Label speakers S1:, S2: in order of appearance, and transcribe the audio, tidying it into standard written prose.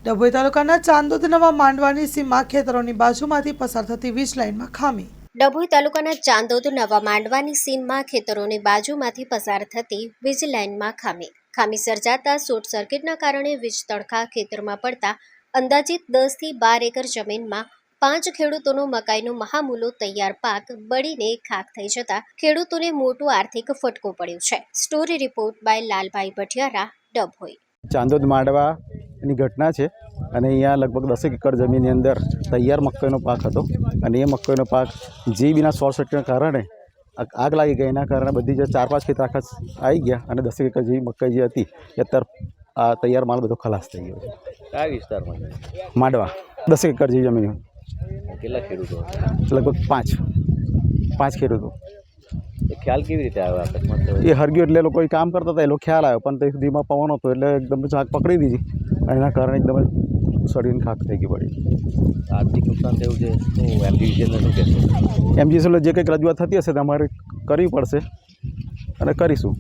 S1: ડભોઈ તાલુકાના ચાંદોદ નવા માંડવાની સીમમાં ખેતરોની બાજુમાંથી પસાર થતી વીજ લાઇનમાં ખામી.
S2: ડભોઈ તાલુકાના ચાંદોદ નવા માંડવાની સીમમાં ખેતરોની બાજુમાંથી પસાર થતી વીજ લાઇનમાં ખામી સર્જાતા શોર્ટ સર્કિટના કારણે વીજ તડકા ખેતરમાં પડતા અંદાજિત 10 થી 12 એકર જમીનમાં 5 ખેડૂતોનો મકાઈનો મહામૂલો તૈયાર પાક બળીને ખાક થઈ જતા ખેડૂતોને મોટો આર્થિક ફટકો પડ્યો છે. Story report by Lalbhai Bhatiyara, Dabhoi.
S3: Chandod માંડવાની ઘટના છે અને અહીંયા લગભગ 10 એકર જમીનની અંદર તૈયાર મકાઈનો પાક હતો અને એ મકાઈનો પાક જીબીના શોર્ટ સર્કિટના કારણે આગ લાગી ગઈ. એના કારણે બધી જે 4-5 ખેતર આખા આવી ગયા અને 10 એકર જેવી મકાઈ જે હતી એ અત્યારે આ તૈયાર માલ બધો ખલાસ થઈ ગયો છે.
S4: કયા વિસ્તારમાં?
S3: માંડવા 10 એકર જેવી જમીન.
S4: કેટલા ખેડૂતો?
S3: લગભગ 5 ખેડૂતો.
S4: એ ખ્યાલ કેવી રીતે આવ્યો અકસ્માત?
S3: એ હરગ્યો એટલે લોકો કામ કરતા હતા, એ લોકો ખ્યાલ આવ્યો, પણ તે સુધીમાં પવન હતો એટલે એકદમ આગ પકડી દીધી અને એના કારણે એકદમ સડીને ખાક થઈ ગઈ પડી.
S4: આર્થિક નુકસાન થયું છે. શું એમજીવીસીએલને શું કહેશો?
S3: એમજીવીસીએલ જે કંઈક રજૂઆત થતી હશે તે અમારે કરવી પડશે અને કરીશું.